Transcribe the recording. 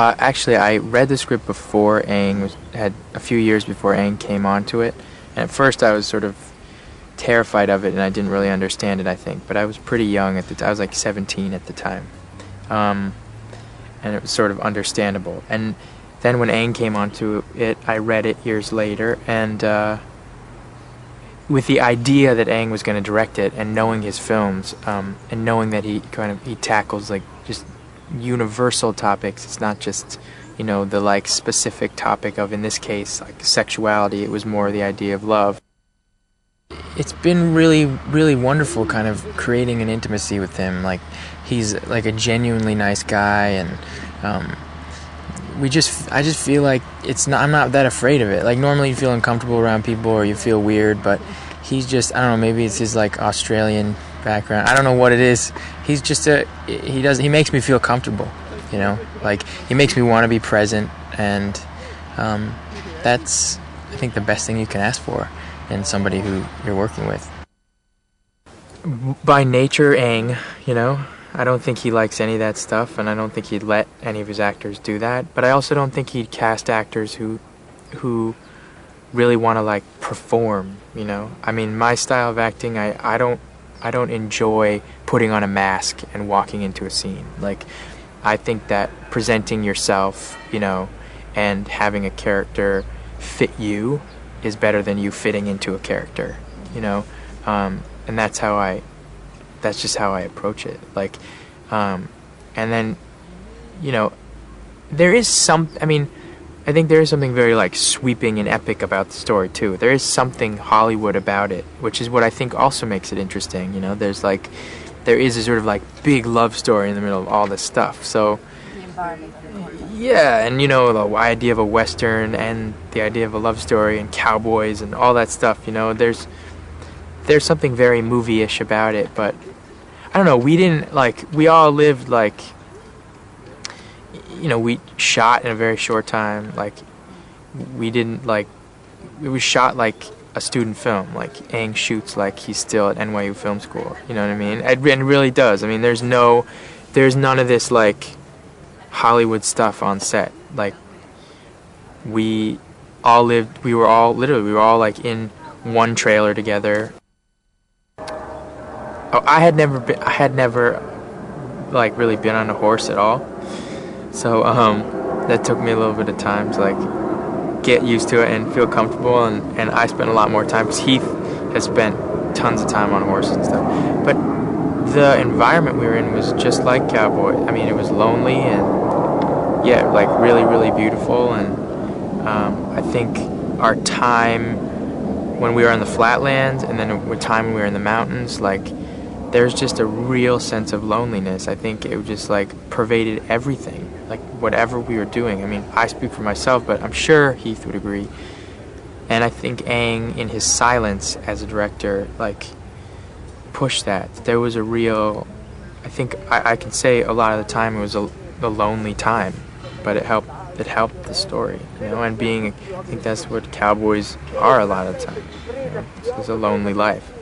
Actually, I read the script before had a few years before Aang came onto it, and at first I was sort of terrified of it, and I didn't really understand it, I think. But I was pretty young at the time. I was like 17 at the time, and it was sort of understandable. And then when Aang came onto it, I read it years later, and with the idea that Aang was going to direct it, and knowing his films, and knowing that he tackles like just universal topics. It's not just, the like specific topic of, in this case, like sexuality. It was more the idea of love. It's been really, really wonderful kind of creating an intimacy with him. Like, he's like a genuinely nice guy, and I just feel like I'm not that afraid of it. Like, normally you feel uncomfortable around people or you feel weird, but he's just, I don't know, maybe it's his like Australian background. I don't know what it is. He's just he makes me feel comfortable, like he makes me want to be present, and that's, I think, the best thing you can ask for in somebody who you're working with. By nature, Aang, I don't think he likes any of that stuff, and I don't think he'd let any of his actors do that, but I also don't think he'd cast actors who really want to like perform, I mean, my style of acting, I don't enjoy putting on a mask and walking into a scene. Like, I think that presenting yourself, and having a character fit you is better than you fitting into a character, and that's just how I approach it. Like, and then, there is I think there is something very like sweeping and epic about the story too. There is something Hollywood about it, which is what I think also makes it interesting. There is a sort of like big love story in the middle of all this stuff. So the environment. Yeah, and the idea of a Western and the idea of a love story and cowboys and all that stuff. There's something very movie-ish about it, but I don't know. We all lived like. We shot in a very short time. Like, it was shot like a student film. Like, Aang shoots like he's still at NYU Film School. You know what I mean? And it really does. I mean, there's none of this like Hollywood stuff on set. Like, we were all like in one trailer together. Oh, I had never like really been on a horse at all. So that took me a little bit of time to like get used to it and feel comfortable, and I spent a lot more time because Heath has spent tons of time on horses and stuff. But the environment we were in was just like cowboy. I mean, it was lonely and like really, really beautiful, and I think our time when we were on the flatlands and then the time when we were in the mountains, like, there's just a real sense of loneliness. I think it just like pervaded everything, like whatever we were doing. I mean, I speak for myself, but I'm sure Heath would agree. And I think Aang, in his silence as a director, like pushed that. There was a real, I think I can say a lot of the time it was a lonely time, but it helped the story, and I think that's what cowboys are a lot of the time. It's a lonely life.